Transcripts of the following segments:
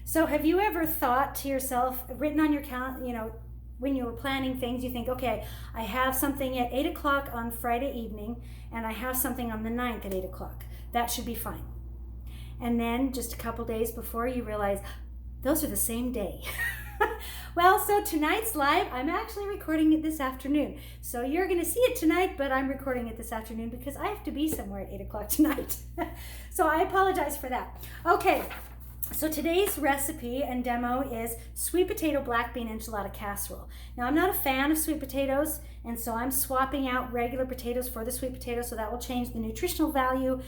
So have you ever thought to yourself, written on your calendar, when you were planning things, you think, okay, I have something at 8 o'clock on Friday evening, and I have something on the 9th at 8 o'clock. That should be fine. And then just a couple days before, you realize those are the same day. Well, so tonight's live, I'm actually recording it this afternoon. So you're going to see it tonight, but I'm recording it this afternoon because I have to be somewhere at 8 o'clock tonight. So I apologize for that. Okay, so today's recipe and demo is sweet potato black bean enchilada casserole. Now, I'm not a fan of sweet potatoes, and so I'm swapping out regular potatoes for the sweet potato, so that will change the nutritional value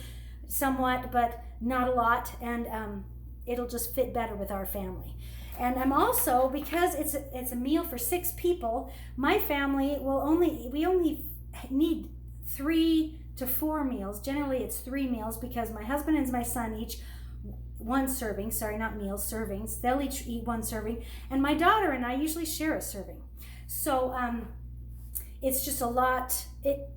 somewhat, but not a lot, and it'll just fit better with our family. And I'm also, because it's a meal for 6 people, my family we only need 3 to 4 meals. Generally it's 3 meals because my husband and my son each one serving, sorry, not meals, servings. They'll each eat 1 serving. And my daughter and I usually share a serving. So it's just a lot,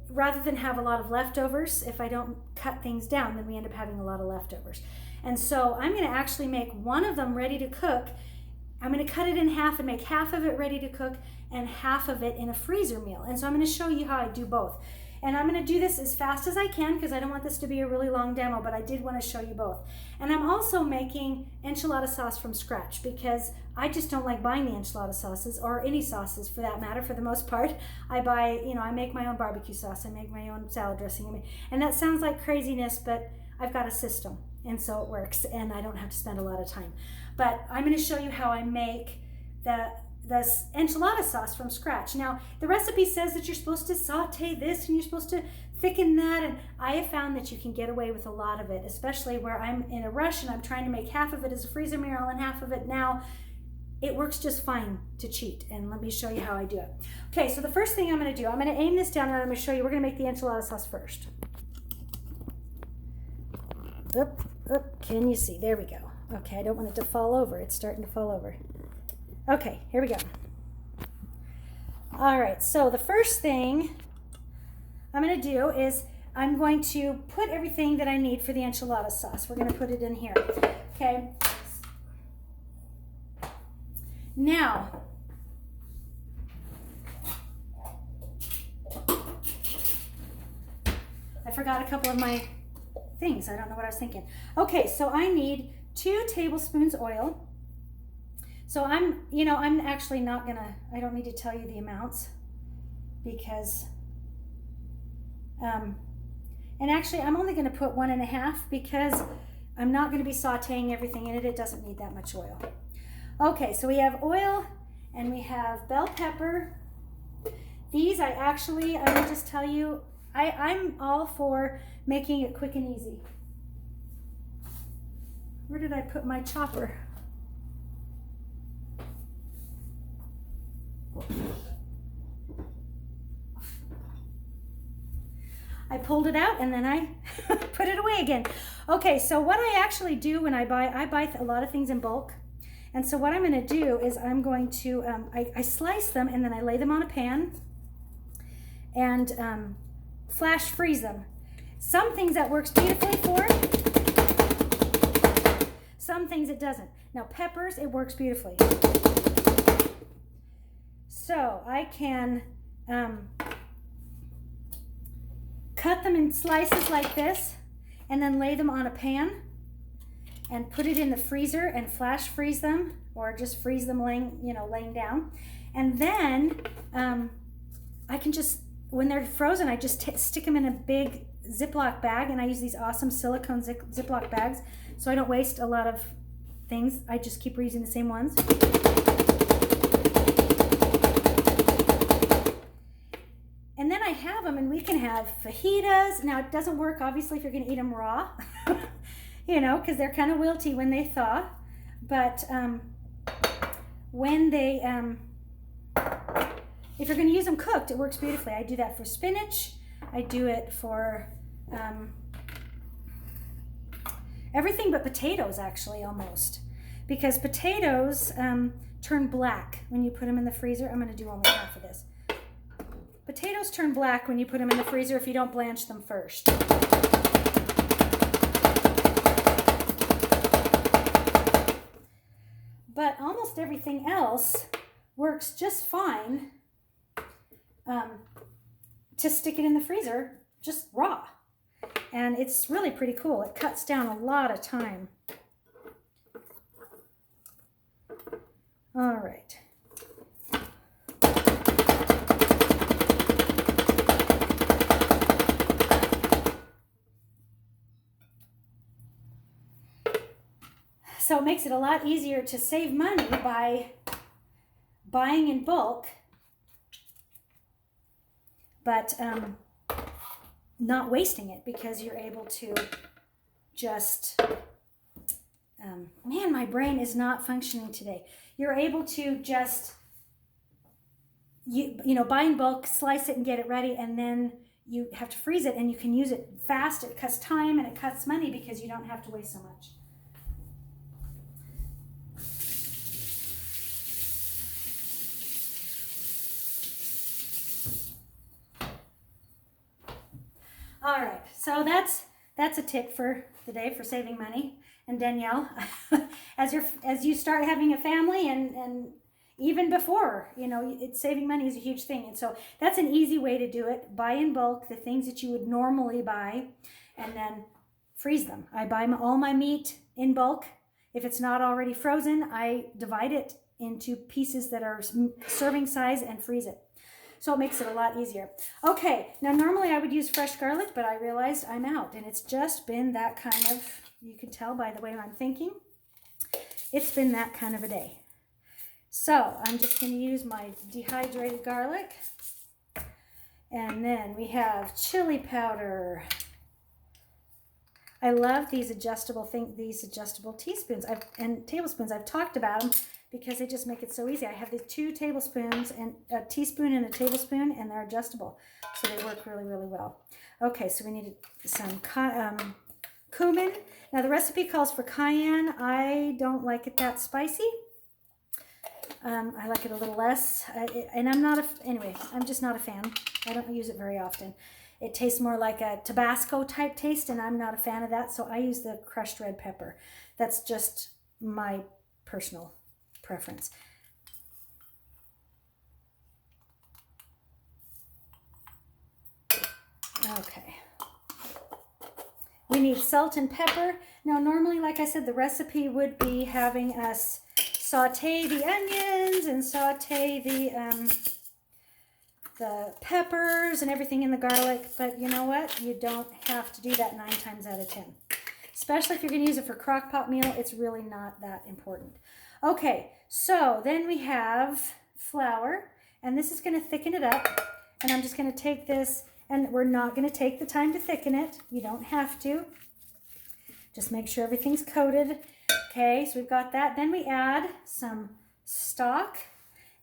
rather than have a lot of leftovers, if I don't cut things down, then we end up having a lot of leftovers. And so I'm gonna actually make one of them ready to cook. I'm going to cut it in half and make half of it ready to cook and half of it in a freezer meal. And so I'm going to show you how I do both. And I'm going to do this as fast as I can because I don't want this to be a really long demo, but I did want to show you both. And I'm also making enchilada sauce from scratch because I just don't like buying the enchilada sauces, or any sauces for that matter, for the most part. I make my own barbecue sauce, I make my own salad dressing. And that sounds like craziness, but I've got a system, and so it works, and I don't have to spend a lot of time. But I'm going to show you how I make the enchilada sauce from scratch. Now, the recipe says that you're supposed to saute this and you're supposed to thicken that, and I have found that you can get away with a lot of it, especially where I'm in a rush and I'm trying to make half of it as a freezer meal and half of it now. It works just fine to cheat, and let me show you how I do it. Okay, so the first thing I'm going to do, I'm going to aim this down and I'm going to show you, we're going to make the enchilada sauce first. Oop, can you see? There we go. Okay, I don't want it to fall over. It's starting to fall over. Okay, here we go. All right, so the first thing I'm going to do is I'm going to put everything that I need for the enchilada sauce. We're going to put it in here. Okay. Now, I forgot a couple of my things. I don't know what I was thinking. Okay, so I need 2 tablespoons oil. So I'm actually not gonna, I don't need to tell you the amounts because, and actually I'm only gonna put 1.5 because I'm not gonna be sauteing everything in it. It doesn't need that much oil. Okay, so we have oil and we have bell pepper. These I will just tell you, I'm all for making it quick and easy. Where did I put my chopper? I pulled it out and then I put it away again. Okay, so what I actually do when I buy a lot of things in bulk. And so what I'm going to do is I'm going to, I slice them and then I lay them on a pan and flash freeze them. Some things that works beautifully for, some things it doesn't. Now peppers, it works beautifully. So I can cut them in slices like this and then lay them on a pan and put it in the freezer and flash freeze them, or just freeze them laying down. And then I can just, when they're frozen, I just stick them in a big Ziploc bag, and I use these awesome silicone Ziploc bags so I don't waste a lot of things. I just keep reusing the same ones. And then I have them, and we can have fajitas. Now, it doesn't work, obviously, if you're going to eat them raw, because they're kind of wilty when they thaw. But when they, if you're going to use them cooked, it works beautifully. I do that for spinach. I do it for everything but potatoes, actually, almost. Because potatoes turn black when you put them in the freezer. I'm going to do only half of this. Potatoes turn black when you put them in the freezer if you don't blanch them first. but almost everything else works just fine to stick it in the freezer just raw. And it's really pretty cool. It cuts down a lot of time. All right. So it makes it a lot easier to save money by buying in bulk, but not wasting it, because you're able to just, man, my brain is not functioning today. You're able to just, you know, buy in bulk, slice it and get it ready, and then you have to freeze it, and you can use it fast. It cuts time and it cuts money because you don't have to waste so much. All right, so that's a tip for the day for saving money. And Danielle, as you start having a family, and even before, you know, saving money is a huge thing. And so that's an easy way to do it. Buy in bulk the things that you would normally buy, and then freeze them. I buy all my meat in bulk. If it's not already frozen, I divide it into pieces that are serving size and freeze it. So it makes it a lot easier. Okay, now normally I would use fresh garlic, but I realized I'm out, and it's just been that kind of, you can tell by the way I'm thinking, it's been that kind of a day. So I'm just going to use my dehydrated garlic, and then we have chili powder. I love these adjustable teaspoons and tablespoons. I've talked about them because they just make it so easy. I have these 2 tablespoons, and a teaspoon and a tablespoon, and they're adjustable, so they work really, really well. Okay, so we need some cumin. Now the recipe calls for cayenne. I don't like it that spicy. I like it a little less, and I'm just not a fan. I don't use it very often. It tastes more like a Tabasco type taste, and I'm not a fan of that, so I use the crushed red pepper. That's just my personal preference. Okay. We need salt and pepper. Now normally, like I said, the recipe would be having us saute the onions and saute the peppers and everything in the garlic, but you know what? You don't have to do that 9 times out of 10. Especially if you're going to use it for crock pot meal, it's really not that important. Okay, so then we have flour, and this is going to thicken it up, and I'm just going to take this, and we're not going to take the time to thicken it. You don't have to. Just make sure everything's coated. Okay, so we've got that. Then we add some stock,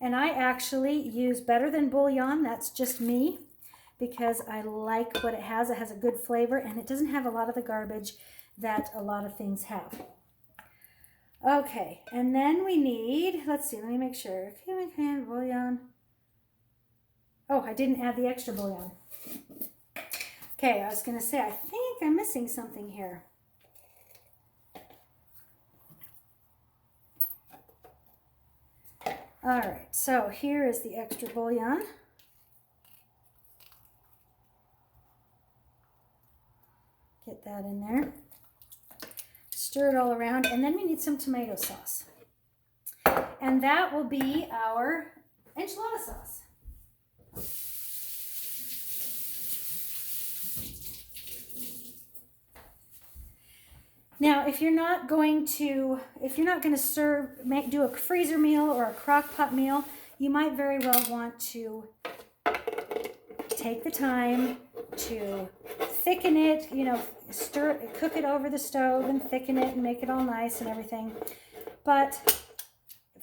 and I actually use Better Than Bouillon. That's just me, because I like what it has. It has a good flavor, and it doesn't have a lot of the garbage that a lot of things have. Okay, and then we need, let's see, let me make sure. Cumin, bouillon. Oh, I didn't add the extra bouillon. Okay, I was going to say, I think I'm missing something here. All right, so here is the extra bouillon. Get that in there. Stir it all around, and then we need some tomato sauce. And that will be our enchilada sauce. Now, if you're not going to do a freezer meal or a crock pot meal, you might very well want to take the time to thicken it, you know, cook it over the stove and thicken it and make it all nice and everything. But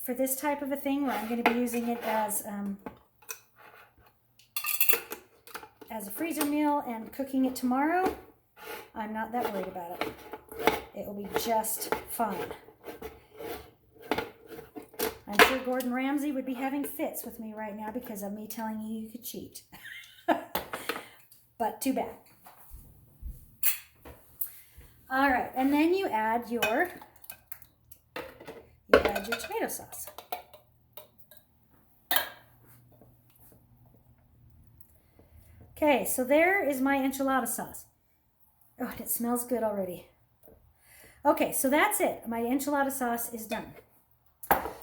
for this type of a thing where I'm going to be using it as a freezer meal and cooking it tomorrow, I'm not that worried about it. It will be just fine. I'm sure Gordon Ramsay would be having fits with me right now because of me telling you could cheat. But too bad. All right, and then you add your add your tomato sauce. Okay, so there is my enchilada sauce. Oh, and it smells good already. Okay, so that's it. My enchilada sauce is done.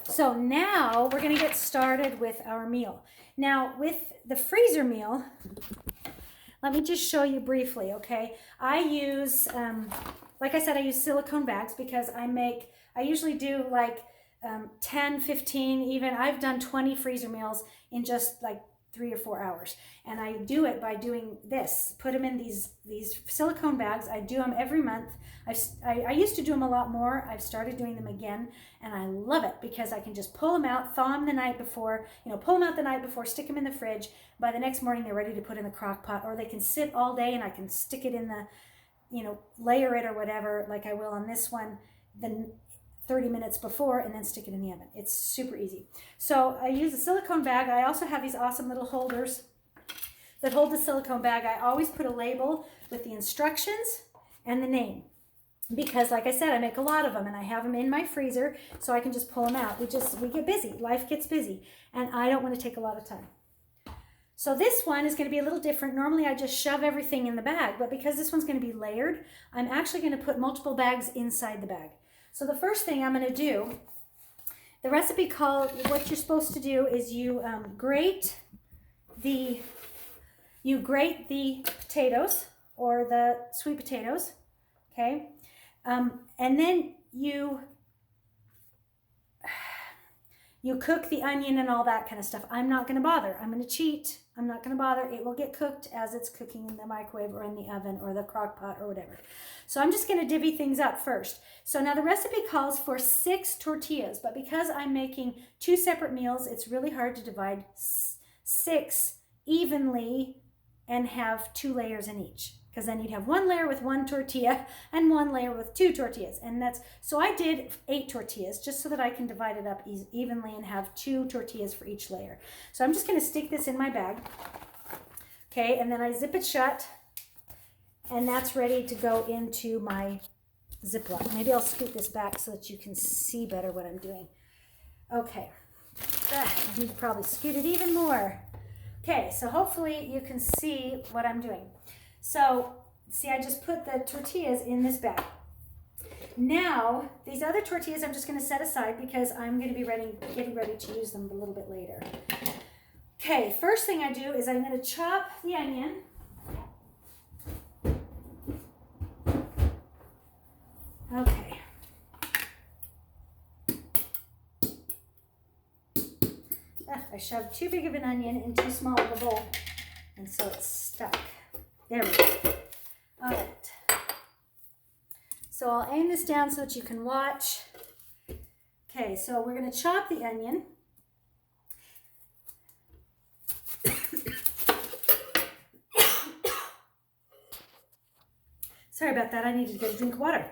So now we're going to get started with our meal. Now, with the freezer meal, let me just show you briefly, okay? I use, like I said, I use silicone bags because I usually do like 10, 15, even, I've done 20 freezer meals in just like 3 or 4 hours. And I do it by doing this, put them in these silicone bags. I do them every month. I used to do them a lot more. I've started doing them again, and I love it because I can just pull them out, thaw them the night before, pull them out the night before, stick them in the fridge. By the next morning, they're ready to put in the crock pot, or they can sit all day and I can stick it in the, layer it or whatever, like I will on this one, then 30 minutes before, and then stick it in the oven. It's super easy. So I use a silicone bag. I also have these awesome little holders that hold the silicone bag. I always put a label with the instructions and the name, because like I said, I make a lot of them and I have them in my freezer so I can just pull them out. We get busy. Life gets busy, and I don't want to take a lot of time. So this one is going to be a little different. Normally I just shove everything in the bag, but because this one's going to be layered, I'm actually going to put multiple bags inside the bag. So the first thing I'm going to do, the recipe what you're supposed to do is you grate the potatoes, or the sweet potatoes, okay? And then you cook the onion and all that kind of stuff. I'm not going to bother. I'm going to cheat. I'm not going to bother. It will get cooked as it's cooking in the microwave or in the oven or the crock pot or whatever. So I'm just going to divvy things up first. So now the recipe calls for 6 tortillas, but because I'm making 2 separate meals, it's really hard to divide 6 evenly and have 2 layers in each, because then you'd have 1 layer with 1 tortilla and 1 layer with 2 tortillas. And so I did 8 tortillas just so that I can divide it up evenly and have 2 tortillas for each layer. So I'm just going to stick this in my bag. Okay, and then I zip it shut, and that's ready to go into my Ziploc. Maybe I'll scoot this back so that you can see better what I'm doing. Okay, I need to probably scoot it even more. Okay, so hopefully you can see what I'm doing. So, see, I just put the tortillas in this bag. Now, these other tortillas I'm just going to set aside because I'm going to be getting ready to use them a little bit later. Okay, first thing I do is I'm going to chop the onion. Okay. I shoved too big of an onion in too small of a bowl, and so it's stuck. There we go. All right. So I'll aim this down so that you can watch. Okay, so we're going to chop the onion. Sorry about that. I needed to get a drink of water.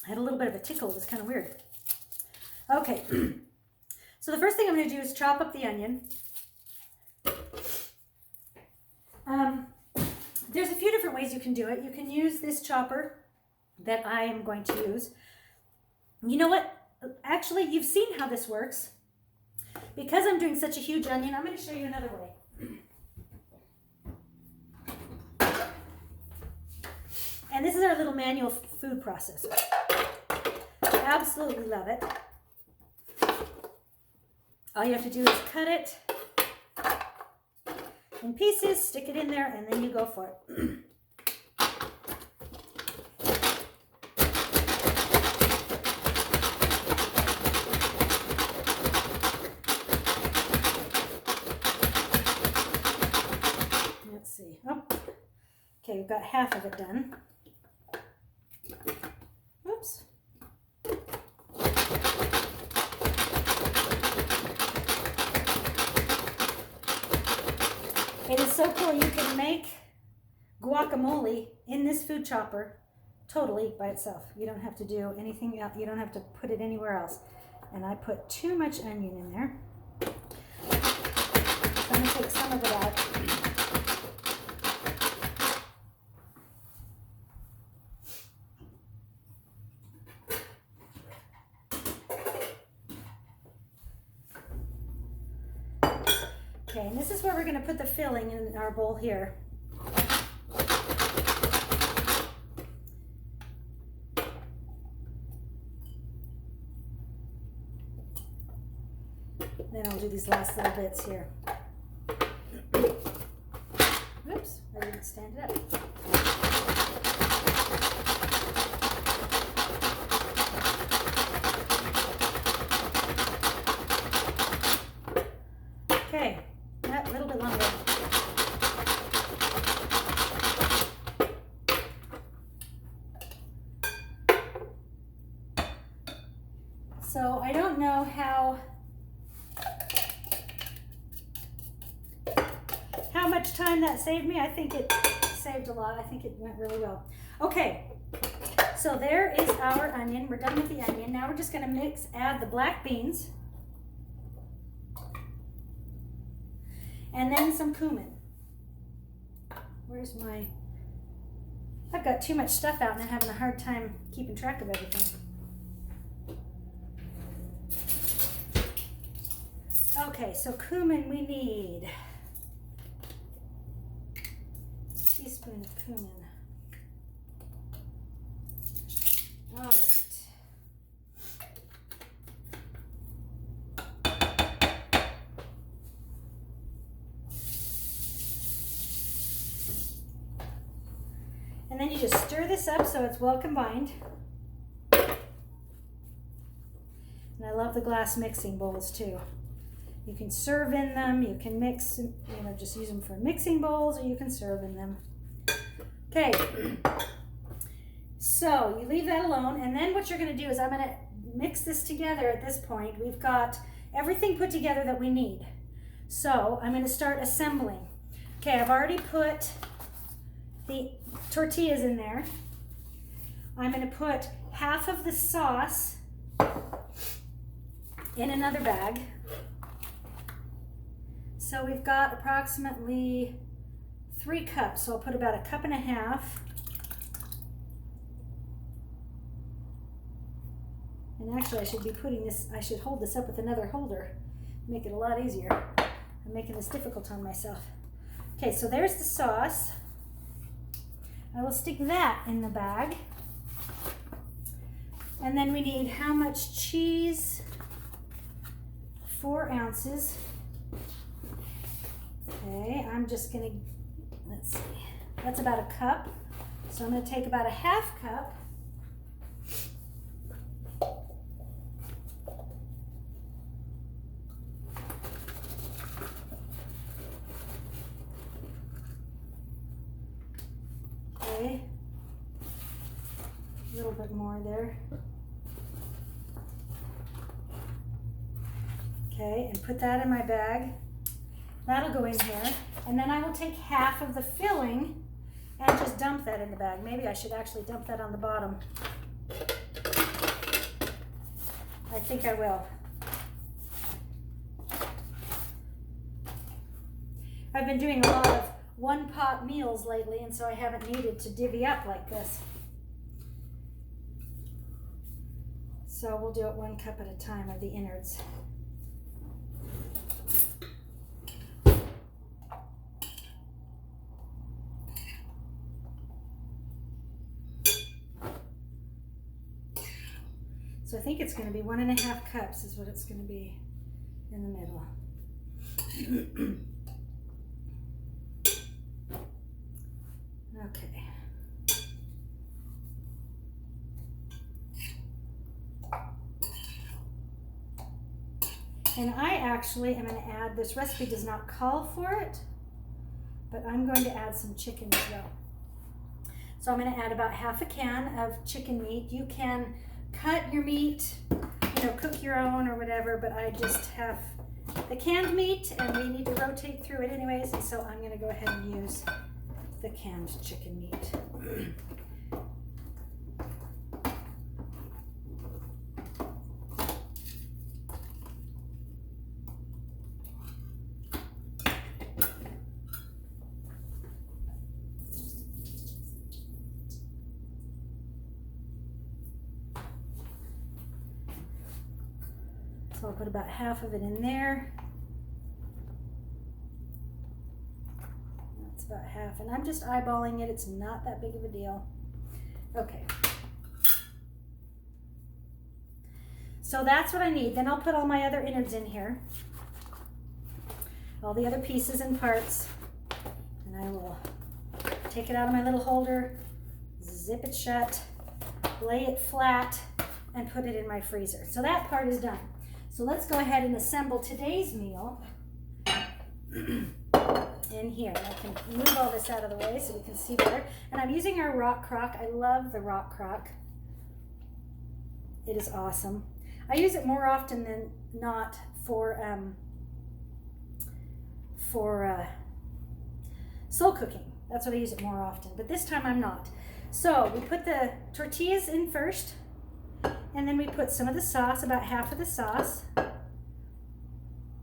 I had a little bit of a tickle. It was kind of weird. Okay. So the first thing I'm going to do is chop up the onion. There's a few different ways you can do it. You can use this chopper that I am going to use. You know what? Actually, you've seen how this works. Because I'm doing such a huge onion, I'm going to show you another way. And this is our little manual food processor. I absolutely love it. All you have to do is cut it in pieces, stick it in there, and then you go for it. Let's see. Oh, okay, we've got half of it done. Oops. It is so cool. You can make guacamole in this food chopper totally by itself. You don't have to do anything else. You don't have to put it anywhere else. And I put too much onion in there. I'm going to take some of it out. Okay, and this is where we're going to put the filling in our bowl here. Then I'll do these last little bits here. Oops, I didn't stand it up. Okay, a little bit longer. So I don't know how much time that saved me. I think it saved a lot. I think it went really well. Okay, so there is our onion. We're done with the onion. Now we're just going to add the black beans, and then some cumin. Where's my, I've got too much stuff out and I'm having a hard time keeping track of everything. Okay, so cumin we need a teaspoon of cumin. All right. And then you just stir this up so it's well combined. And I love the glass mixing bowls too. You can serve in them, you can mix, just use them for mixing bowls, or you can serve in them. Okay, so you leave that alone, and then what you're going to do is I'm going to mix this together at this point. We've got everything put together that we need. So I'm going to start assembling. Okay, I've already put the tortillas in there. I'm going to put half of the sauce in another bag. So we've got approximately 3 cups. So I'll put about 1.5 cups. And actually I should be putting this, I should hold this up with another holder. Make it a lot easier. I'm making this difficult on myself. Okay, so there's the sauce. I will stick that in the bag. And then we need how much cheese? 4 ounces. Okay, I'm just gonna, let's see, that's about 1 cup. So I'm gonna take about 1/2 cup. Okay, a little bit more there. Okay, and put that in my bag. That'll go in here, and then I will take half of the filling and just dump that in the bag. Maybe I should actually dump that on the bottom. I think I will. I've been doing a lot of one-pot meals lately, and so I haven't needed to divvy up like this. So we'll do it 1 cup at a time of the innards. So I think it's going to be 1.5 cups is what it's going to be in the middle. Okay. And I actually am going to add, this recipe does not call for it, but I'm going to add some chicken as well. So I'm going to add about 1/2 can of chicken meat. You can cut your meat, cook your own or whatever, but I just have the canned meat and we need to rotate through it anyways, and so I'm going to go ahead and use the canned chicken meat. So I'll put about 1/2 of it in there. about half, and I'm just eyeballing it. It's not that big of a deal. Okay. So that's what I need. Then I'll put all my other innards in here, all the other pieces and parts, and I will take it out of my little holder, zip it shut, lay it flat, and put it in my freezer. So that part is done. So let's go ahead and assemble today's meal in here. I can move all this out of the way so we can see better. And I'm using our rock crock. I love the rock crock. It is awesome. I use it more often than not for slow cooking. That's what I use it more often, but this time I'm not. So we put the tortillas in first, and then we put some of the sauce, about half of the sauce.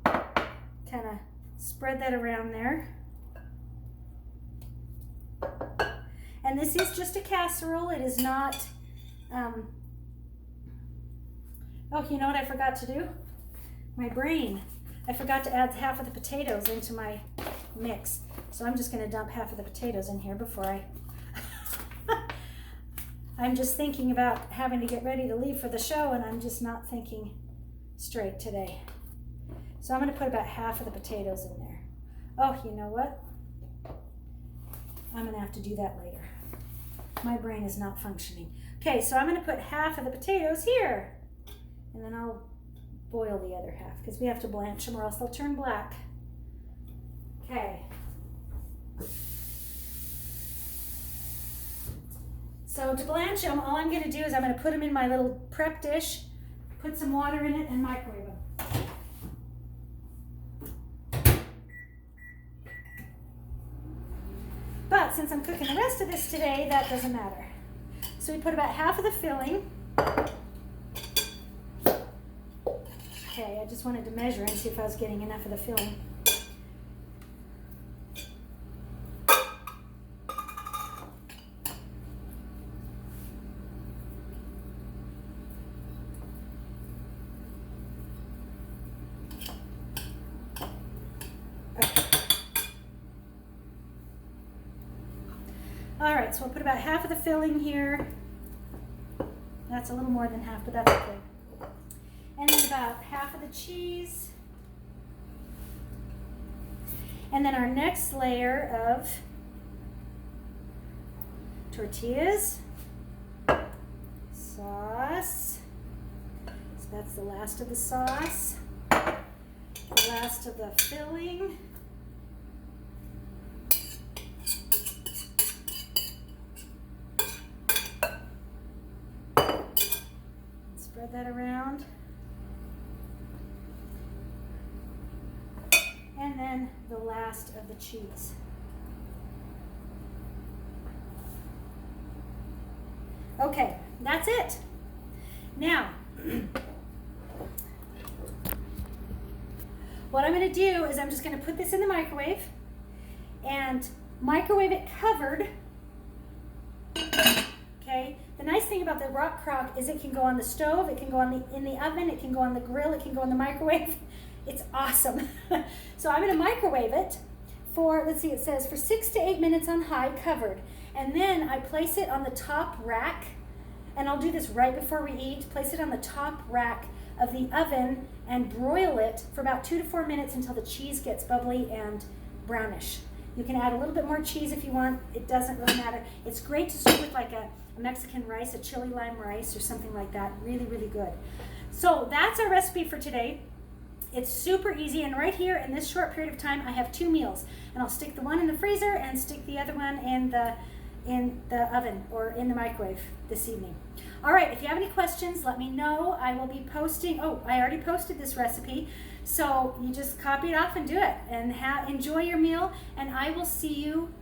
Kind of spread that around there. And this is just a casserole. It is not, oh, you know what I forgot to do? My brain. I forgot to add half of the potatoes into my mix. So I'm just going to dump half of the potatoes in here before I... I'm just thinking about having to get ready to leave for the show, and I'm just not thinking straight today. So I'm going to put about half of the potatoes in there. Oh, you know what? I'm going to have to do that later. My brain is not functioning. Okay, so I'm going to put half of the potatoes here. And then I'll boil the other half because we have to blanch them or else they'll turn black. Okay. So to blanch them, all I'm going to do is I'm going to put them in my little prep dish, put some water in it, and microwave them. But since I'm cooking the rest of this today, that doesn't matter. So we put about half of the filling. Okay, I just wanted to measure and see if I was getting enough of the filling. All right, so we'll put about half of the filling here. That's a little more than half, but that's okay. And then about half of the cheese. And then our next layer of tortillas, sauce. So that's the last of the sauce, the last of the filling. Spread that around. And then the last of the cheese. Okay, that's it. Now, what I'm going to do is I'm just going to put this in the microwave and microwave it covered. Okay. The nice thing about the rock crock is it can go on the stove, it can go in the oven, it can go on the grill, it can go in the microwave. It's awesome. So I'm going to microwave it for, let's see, it says for 6 to 8 minutes on high, covered. And then I place it on the top rack, and I'll do this right before we eat, place it on the top rack of the oven and broil it for about 2 to 4 minutes until the cheese gets bubbly and brownish. You can add a little bit more cheese if you want. It doesn't really matter. It's great to serve with like a Mexican rice, a chili lime rice or something like that. Really, really good. So that's our recipe for today. It's super easy, and right here in this short period of time, I have 2 meals, and I'll stick the one in the freezer and stick the other one in the oven or in the microwave this evening. All right, if you have any questions, let me know. I will be posting, oh, I already posted this recipe, so you just copy it off and do it, and enjoy your meal, and I will see you.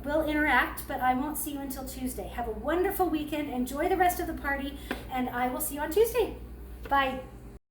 We'll interact, but I won't see you until Tuesday. Have a wonderful weekend, enjoy the rest of the party, and I will see you on Tuesday. Bye.